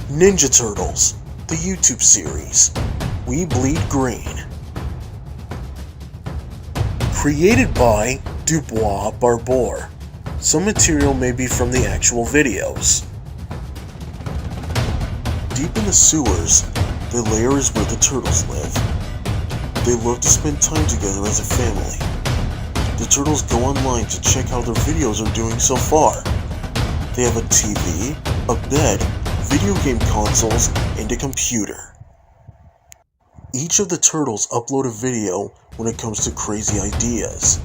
Ninja Turtles, the YouTube series. We Bleed Green. Created by Dubois Barbour. Some material may be from the actual videos. Deep in the sewers, the lair is where the turtles live. They love to spend time together as a family. The turtles go online to check how their videos are doing so far. They have a TV, a bed, video game consoles, and a computer. Each of the turtles upload a video when it comes to crazy ideas.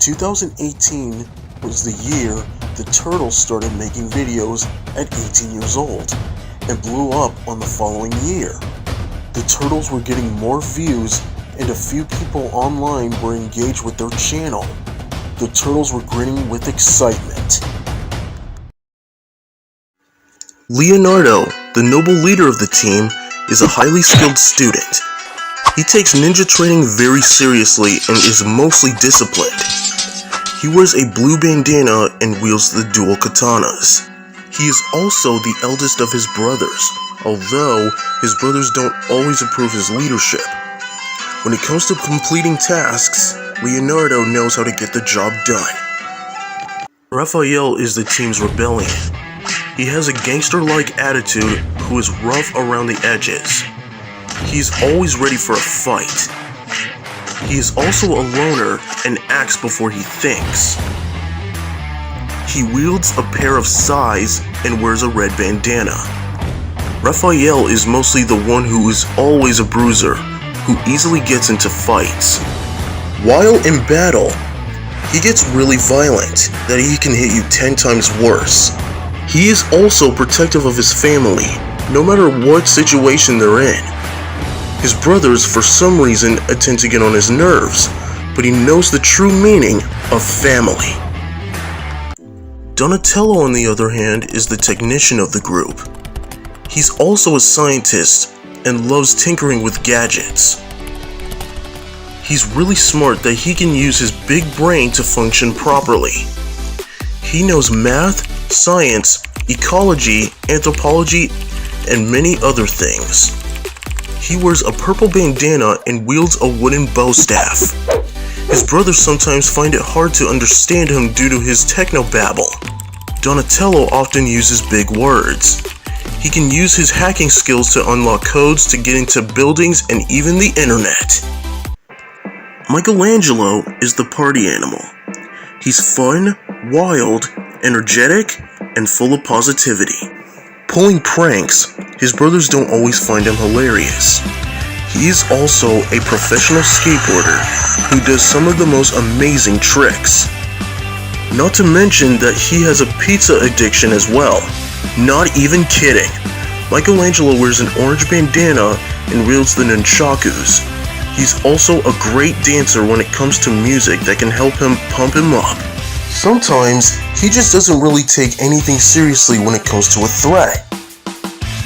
2018 was the year the turtles started making videos at 18 years old and blew up on the following year. The turtles were getting more views and a few people online were engaged with their channel. The turtles were grinning with excitement. Leonardo, the noble leader of the team, is a highly skilled student. He takes ninja training very seriously and is mostly disciplined. He wears a blue bandana and wields the dual katanas. He is also the eldest of his brothers, although his brothers don't always approve his leadership. When it comes to completing tasks, Leonardo knows how to get the job done. Raphael is the team's rebellion. He has a gangster-like attitude who is rough around the edges. He is always ready for a fight. He is also a loner and acts before he thinks. He wields a pair of sais and wears a red bandana. Raphael is mostly the one who is always a bruiser, who easily gets into fights. While in battle, he gets really violent, that he can hit you 10 times worse. He is also protective of his family, no matter what situation they're in. His brothers, for some reason, tend to get on his nerves, but he knows the true meaning of family. Donatello, on the other hand, is the technician of the group. He's also a scientist and loves tinkering with gadgets. He's really smart that he can use his big brain to function properly. He knows math, science, ecology, anthropology, and many other things. He wears a purple bandana and wields a wooden bow staff. His brothers sometimes find it hard to understand him due to his technobabble. Donatello often uses big words. He can use his hacking skills to unlock codes to get into buildings and even the internet. Michelangelo is the party animal. He's fun, wild, energetic, and full of positivity. Pulling pranks, his brothers don't always find him hilarious. He is also a professional skateboarder who does some of the most amazing tricks. Not to mention that he has a pizza addiction as well. Not even kidding. Michelangelo wears an orange bandana and wields the nunchakus. He's also a great dancer when it comes to music that can help him pump him up. Sometimes, he just doesn't really take anything seriously when it comes to a threat.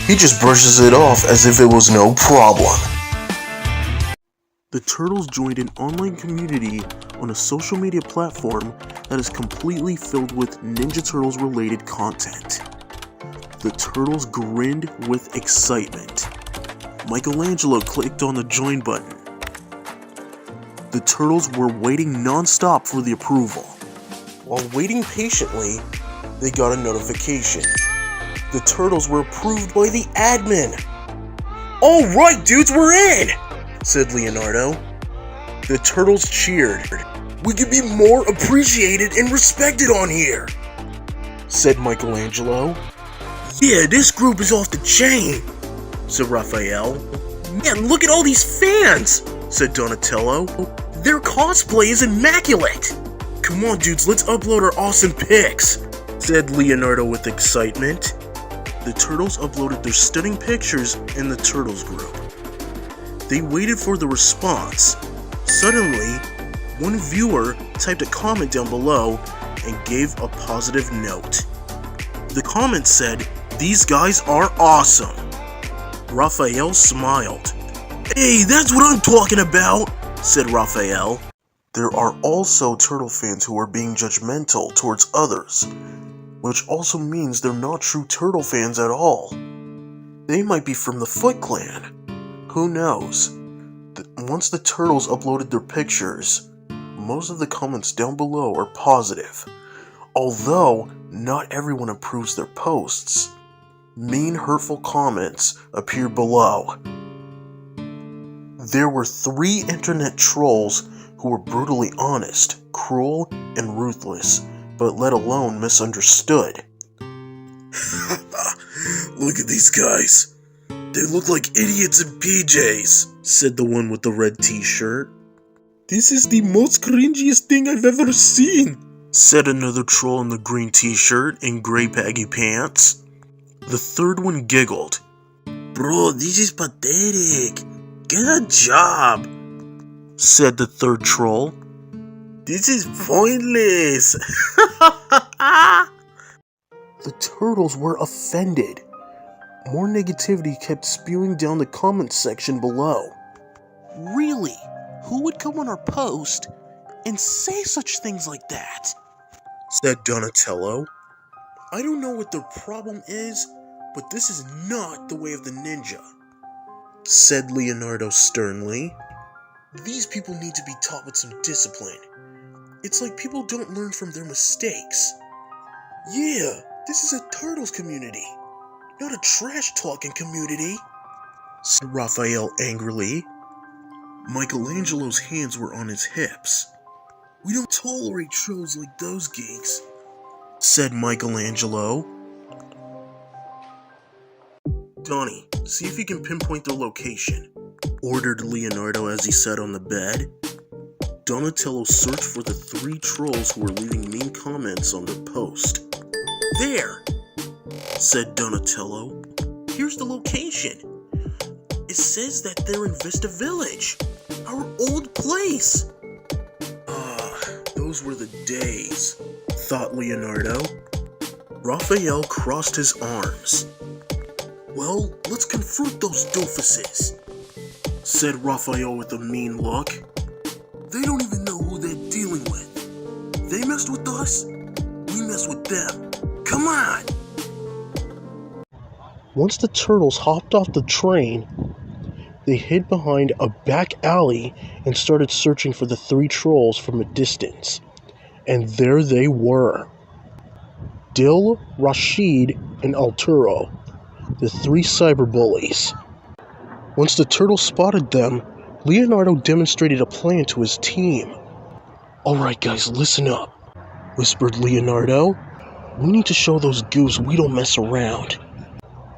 He just brushes it off as if it was no problem. The turtles joined an online community on a social media platform that is completely filled with Ninja Turtles related content. The turtles grinned with excitement. Michelangelo clicked on the join button. The turtles were waiting non-stop for the approval. While waiting patiently, they got a notification. The turtles were approved by the admin. "Alright dudes, we're in!" said Leonardo. The turtles cheered. "We could be more appreciated and respected on here," said Michelangelo. "Yeah, this group is off the chain," said Raphael. "Man, look at all these fans," said Donatello. "Their cosplay is immaculate." "Come on dudes, let's upload our awesome pics," said Leonardo with excitement. The turtles uploaded their stunning pictures in the turtles group. They waited for the response. Suddenly, one viewer typed a comment down below and gave a positive note. The comment said, "These guys are awesome." Raphael smiled. "Hey, that's what I'm talking about," said Raphael. There are also turtle fans who are being judgmental towards others, which also means they're not true turtle fans at all. They might be from the Foot Clan. Who knows? Once the turtles uploaded their pictures, most of the comments down below are positive. Although, not everyone approves their posts. Mean, hurtful comments appear below. There were 3 internet trolls who were brutally honest, cruel, and ruthless, but let alone misunderstood. Look at these guys. They look like idiots in PJs, said the one with the red t-shirt. This is the most cringiest thing I've ever seen, said another troll in the green t-shirt and gray baggy pants. The third one giggled. Bro, this is pathetic. Get a job, said the third troll. This is pointless. The turtles were offended. More negativity kept spewing down the comment section below. Really? Who would come on our post and say such things like that? Said Donatello. I don't know what their problem is, but this is not the way of the ninja, said Leonardo sternly. These people need to be taught with some discipline. It's like people don't learn from their mistakes. Yeah, this is a turtles community, not a trash-talking community, said Raphael angrily. Michelangelo's hands were on his hips. We don't tolerate trolls like those geeks, said Michelangelo. Donnie, see if you can pinpoint their location, ordered Leonardo as he sat on the bed. Donatello searched for the 3 trolls who were leaving mean comments on their post. There, said Donatello. Here's the location. It says that they're in Vista Village, our old place. Those were the days, thought Leonardo. Raphael crossed his arms. Well, let's confront those doofuses, said Raphael with a mean look. They don't even know who they're dealing with. They messed with us, we messed with them. Come on! Once the turtles hopped off the train, they hid behind a back alley and started searching for the 3 trolls from a distance. And there they were. Dil, Rashid, and Arturo, the 3 cyberbullies. Once the turtles spotted them, Leonardo demonstrated a plan to his team. Alright guys, listen up, whispered Leonardo. We need to show those goofs we don't mess around.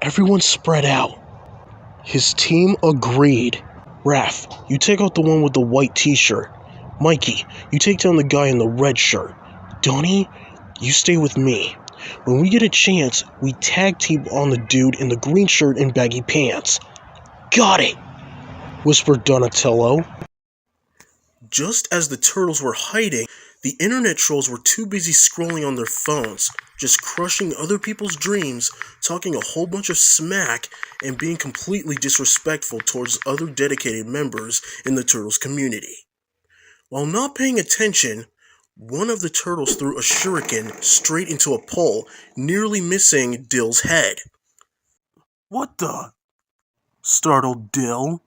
Everyone spread out. His team agreed. Raph, you take out the one with the white t-shirt. Mikey, you take down the guy in the red shirt. Donnie, you stay with me. When we get a chance, we tag team on the dude in the green shirt and baggy pants. Got it, whispered Donatello. Just as the turtles were hiding, the internet trolls were too busy scrolling on their phones, just crushing other people's dreams, talking a whole bunch of smack, and being completely disrespectful towards other dedicated members in the turtles community. While not paying attention, one of the turtles threw a shuriken straight into a pole, nearly missing Dill's head. What the? Startled Dill.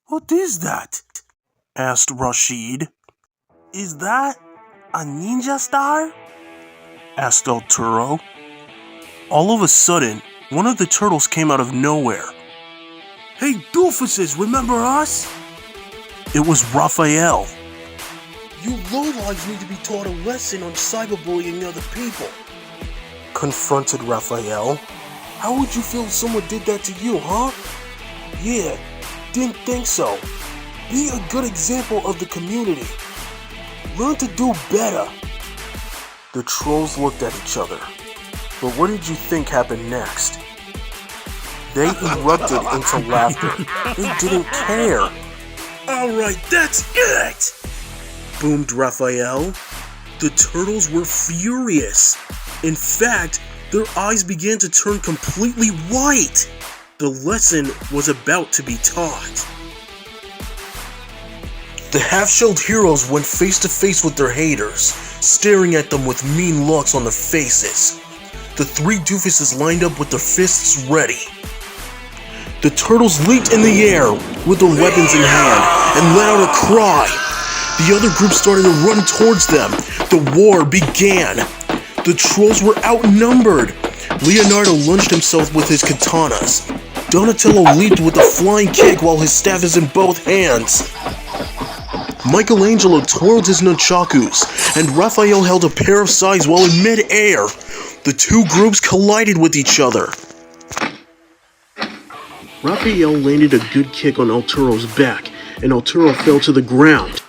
What is that? Asked Rashid. Is that a ninja star? Asked Arturo. All of a sudden, one of the turtles came out of nowhere. Hey doofuses, remember us? It was Raphael. You lowlives need to be taught a lesson on cyberbullying other people, confronted Raphael. How would you feel if someone did that to you, huh? Yeah, didn't think so. Be a good example of the community. Learn to do better. The trolls looked at each other. But what did you think happened next? They erupted into laughter. They didn't care. Alright, that's it! Boomed Raphael. The turtles were furious. In fact, their eyes began to turn completely white. The lesson was about to be taught. The half-shelled heroes went face to face with their haters, staring at them with mean looks on their faces. The 3 doofuses lined up with their fists ready. The turtles leaped in the air with their weapons in hand and let out a cry. The other group started to run towards them. The war began. The trolls were outnumbered. Leonardo lunged himself with his katanas. Donatello leaped with a flying kick while his staff is in both hands. Michelangelo twirled his nunchakus, and Raphael held a pair of scythes while in mid-air. The two groups collided with each other. Raphael landed a good kick on Arturo's back, and Arturo fell to the ground.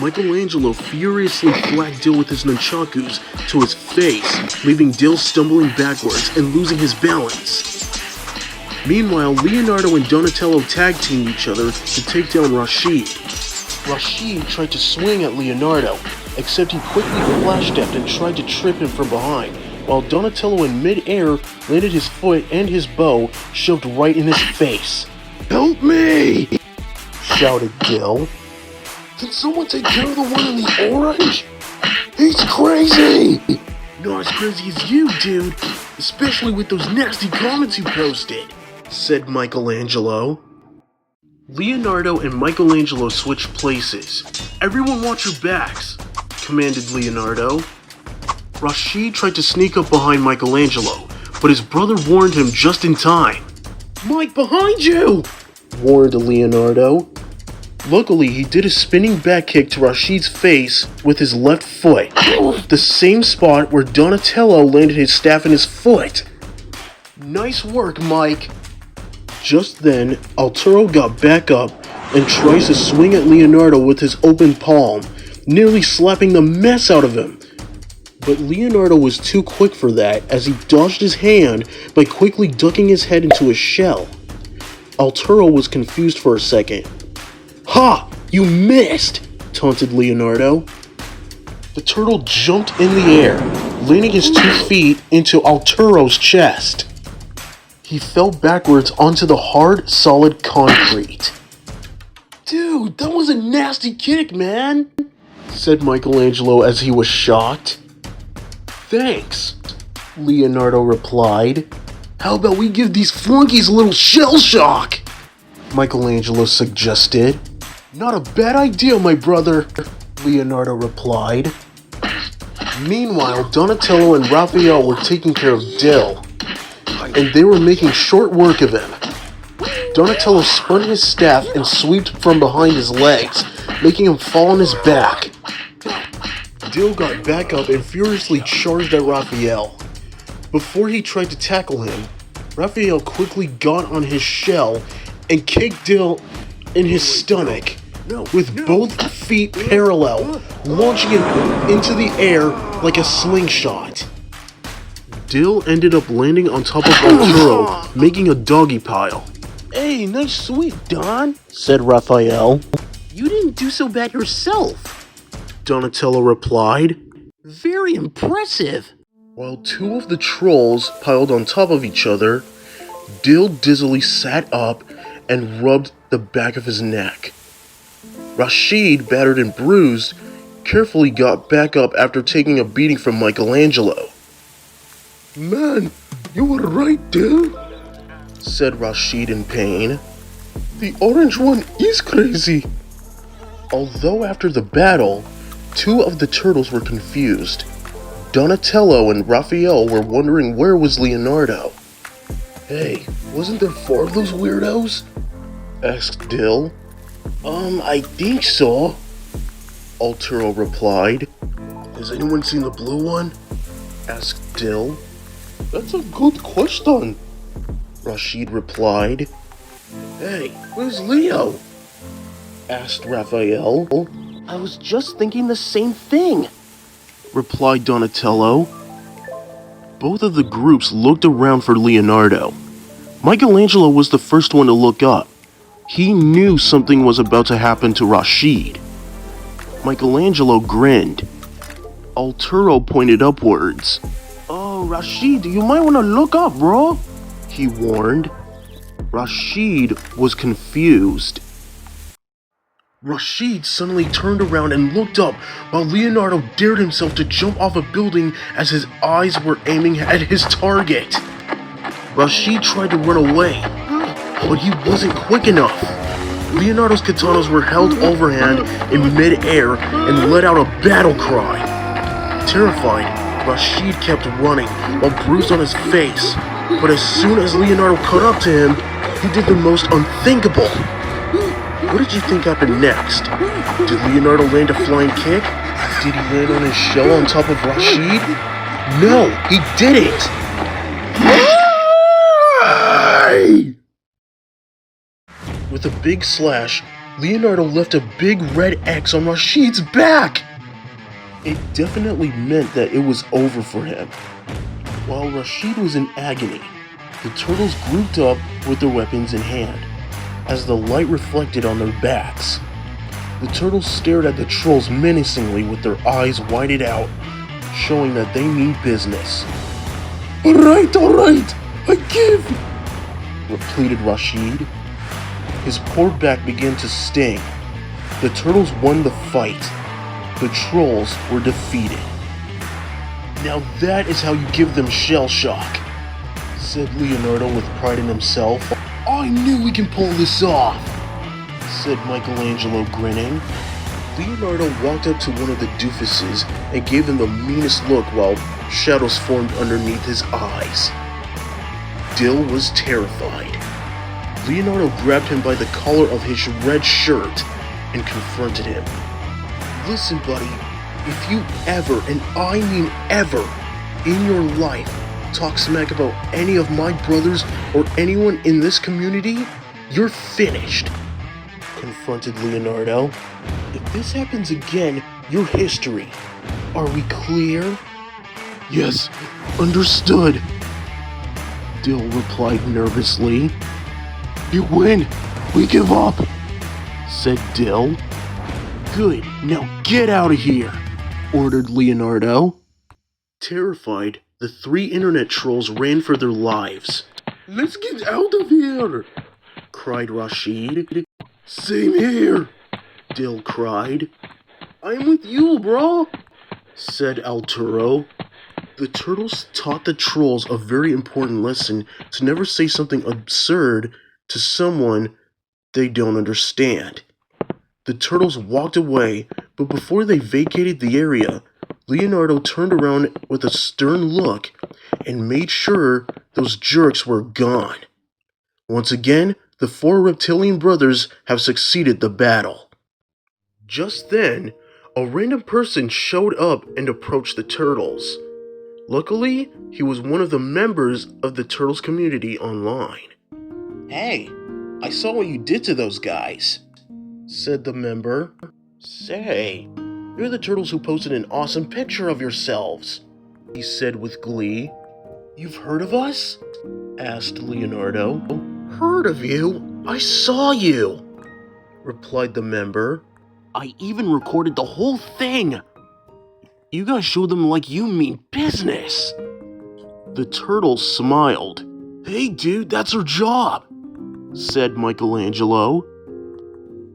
Michelangelo furiously flacked Dill with his nunchakus to his face, leaving Dill stumbling backwards and losing his balance. Meanwhile, Leonardo and Donatello tag-teamed each other to take down Rashid. Rashid tried to swing at Leonardo, except he quickly flash-stepped and tried to trip him from behind, while Donatello in mid-air landed his foot and his bow shoved right in his face. "Help me!" shouted Dill. "Can someone take care of the one in the orange? He's crazy!" "Not as crazy as you, dude, especially with those nasty comments you posted," said Michelangelo. Leonardo and Michelangelo switched places. "Everyone watch your backs," commanded Leonardo. Rashid tried to sneak up behind Michelangelo, but his brother warned him just in time. "Mike, behind you!" warned Leonardo. Luckily, he did a spinning back kick to Rashid's face with his left foot, the same spot where Donatello landed his staff in his foot. "Nice work, Mike." Just then, Arturo got back up and tries to swing at Leonardo with his open palm, nearly slapping the mess out of him. But Leonardo was too quick for that, as he dodged his hand by quickly ducking his head into a shell. Arturo was confused for a second. "Ha! You missed!" taunted Leonardo. The turtle jumped in the air, landing his 2 feet into Arturo's chest. He fell backwards onto the hard, solid concrete. "Dude, that was a nasty kick, man," said Michelangelo as he was shocked. "Thanks," Leonardo replied. "How about we give these flunkies a little shell shock?" Michelangelo suggested. "Not a bad idea, my brother," Leonardo replied. Meanwhile, Donatello and Raphael were taking care of Dill, and they were making short work of him. Donatello spun his staff and swept from behind his legs, making him fall on his back. Dill got back up and furiously charged at Raphael. Before he tried to tackle him, Raphael quickly got on his shell and kicked Dill in his stomach, with both feet parallel, launching him into the air like a slingshot. Dill ended up landing on top of Arturo, making a doggy pile. "Hey, nice sweep, Don," said Raphael. "You didn't do so bad yourself," Donatello replied. "Very impressive." While 2 of the trolls piled on top of each other, Dill dizzily sat up and rubbed the back of his neck. Rashid, battered and bruised, carefully got back up after taking a beating from Michelangelo. "Man, you were right, Dill," said Rashid in pain. "The orange one is crazy." Although after the battle, 2 of the turtles were confused. Donatello and Raphael were wondering where was Leonardo. "Hey, wasn't there 4 of those weirdos?" asked Dill. I think so," Arturo replied. "Has anyone seen the blue one?" asked Dill. "That's a good question," Rashid replied. "Hey, where's Leo?" asked Raphael. "I was just thinking the same thing," replied Donatello. Both of the groups looked around for Leonardo. Michelangelo was the first one to look up. He knew something was about to happen to Rashid. Michelangelo grinned. Arturo pointed upwards. "Oh, Rashid, you might want to look up, bro," he warned. Rashid was confused. Rashid suddenly turned around and looked up while Leonardo dared himself to jump off a building as his eyes were aiming at his target. Rashid tried to run away, but he wasn't quick enough. Leonardo's katanas were held overhand in mid-air and let out a battle cry. Terrified, Rashid kept running while bruised on his face, but as soon as Leonardo caught up to him, he did the most unthinkable. What did you think happened next? Did Leonardo land a flying kick? Did he land on his shell on top of Rashid? No, he didn't! With a big slash, Leonardo left a big red X on Rashid's back! It definitely meant that it was over for him. While Rashid was in agony, the turtles grouped up with their weapons in hand. As the light reflected on their backs, the turtles stared at the trolls menacingly with their eyes widened out, showing that they mean business. Alright, I give! Repleted Rashid. His poor back began to sting. The turtles won the fight. The trolls were defeated. Now that is how you give them shell shock, said Leonardo with pride in himself. I knew we can pull this off, said Michelangelo, grinning. Leonardo walked up to one of the doofuses and gave him the meanest look while shadows formed underneath his eyes. Dill was terrified. Leonardo grabbed him by the collar of his red shirt and confronted him. Listen, buddy, if you ever, and I mean ever, in your life, talk smack about any of my brothers or anyone in this community, you're finished, confronted Leonardo. If this happens again, you're history. Are we clear? Yes, understood, Dill replied nervously. You win, we give up, said Dill. Good, now get out of here, ordered Leonardo. Terrified, the three internet trolls ran for their lives. Let's get out of here, cried Rashid. Same here, Dill cried. I'm with you, bro, said Arturo. The turtles taught the trolls a very important lesson to never say something absurd to someone they don't understand. The turtles walked away, but before they vacated the area, Leonardo turned around with a stern look and made sure those jerks were gone. Once again, the four reptilian brothers have succeeded the battle. Just then, a random person showed up and approached the turtles. Luckily, he was one of the members of the turtles community online. Hey, I saw what you did to those guys, said the member. Say, you're the turtles who posted an awesome picture of yourselves, he said with glee. You've heard of us? Asked Leonardo. Heard of you? I saw you, replied the member. I even recorded the whole thing. You guys showed them like you mean business. The turtles smiled. Hey dude, that's our job, said Michelangelo.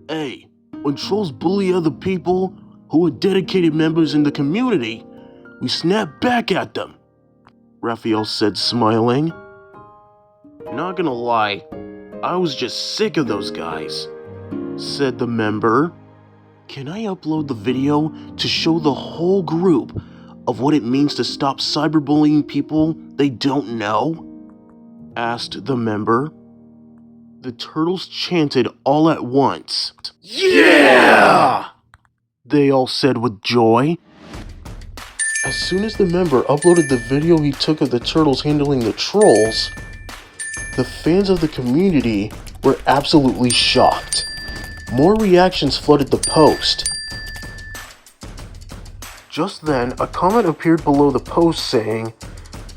Hey, when trolls bully other people who are dedicated members in the community, we snap back at them, Raphael said, smiling. Not gonna lie, I was just sick of those guys, said the member. Can I upload the video to show the whole group of what it means to stop cyberbullying people they don't know? Asked the member. The turtles chanted all at once. Yeah! They all said with joy. As soon as the member uploaded the video he took of the turtles handling the trolls, the fans of the community were absolutely shocked. More reactions flooded the post. Just then, a comment appeared below the post saying,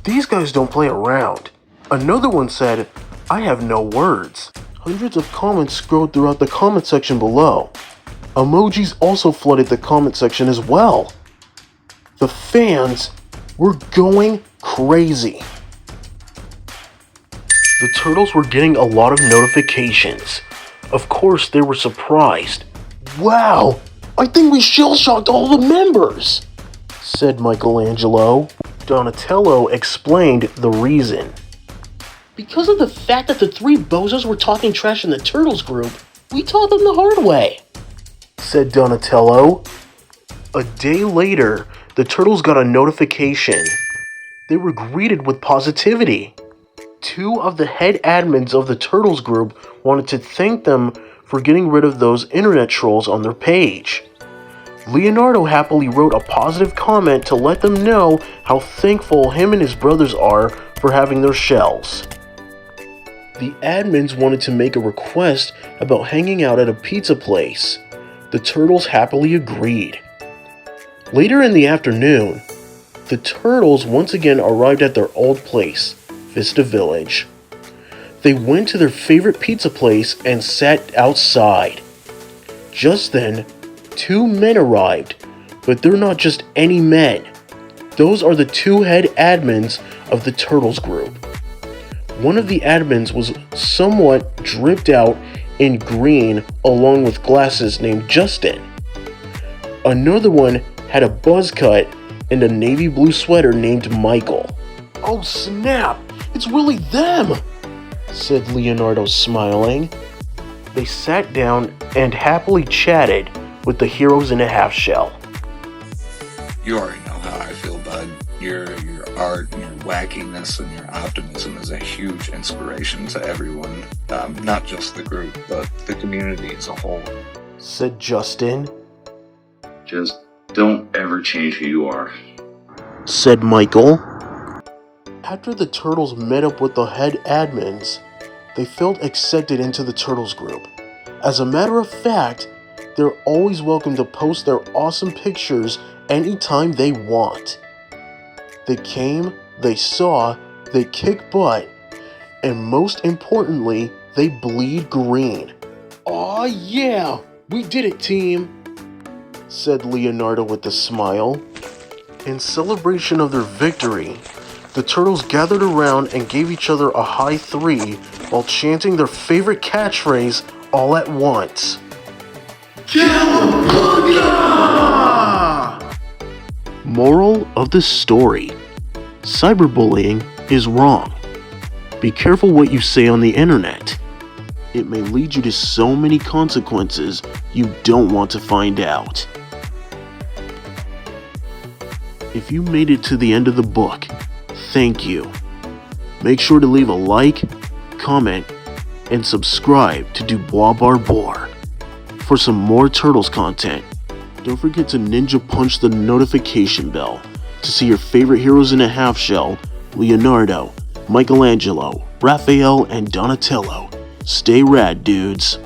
"These guys don't play around." Another one said, "I have no words." Hundreds of comments scrolled throughout the comment section below. Emojis also flooded the comment section as well. The fans were going crazy. The turtles were getting a lot of notifications. Of course, they were surprised. Wow, I think we shell-shocked all the members, said Michelangelo. Donatello explained the reason. Because of the fact that the three bozos were talking trash in the Turtles group, we taught them the hard way, said Donatello. A day later, the Turtles got a notification. They were greeted with positivity. Two of the head admins of the Turtles group wanted to thank them for getting rid of those internet trolls on their page. Leonardo happily wrote a positive comment to let them know how thankful him and his brothers are for having their shells. The admins wanted to make a request about hanging out at a pizza place. The Turtles happily agreed. Later in the afternoon, the Turtles once again arrived at their old place, Vista Village. They went to their favorite pizza place and sat outside. Just then, two men arrived, but they're not just any men. Those are the two head admins of the Turtles group. One of the admins was somewhat dripped out in green along with glasses named Justin. Another one had a buzz cut and a navy blue sweater named Michael. "Oh snap, it's really them," said Leonardo smiling. They sat down and happily chatted with the heroes in a half shell. You already know how I feel, bud. Your art and your wackiness and your optimism is a huge inspiration to everyone, not just the group, but the community as a whole, said Justin. Just don't ever change who you are, said Michael. After the Turtles met up with the head admins, they felt accepted into the Turtles group. As a matter of fact, they're always welcome to post their awesome pictures anytime they want. They came, they saw, they kick butt, and most importantly, they bleed green. "Aw yeah, we did it, team," said Leonardo with a smile. In celebration of their victory, the Turtles gathered around and gave each other a high three while chanting their favorite catchphrase all at once. Cowabunga! Moral of the story: cyberbullying is wrong. Be careful what you say on the internet. It may lead you to so many consequences you don't want to find out. If you made it to the end of the book, thank you. Make sure to leave a like, comment, and subscribe to Dubois Barbour for some more Turtles content. Don't forget to ninja punch the notification bell to see your favorite heroes in a half shell: Leonardo, Michelangelo, Raphael, and Donatello. Stay rad, dudes.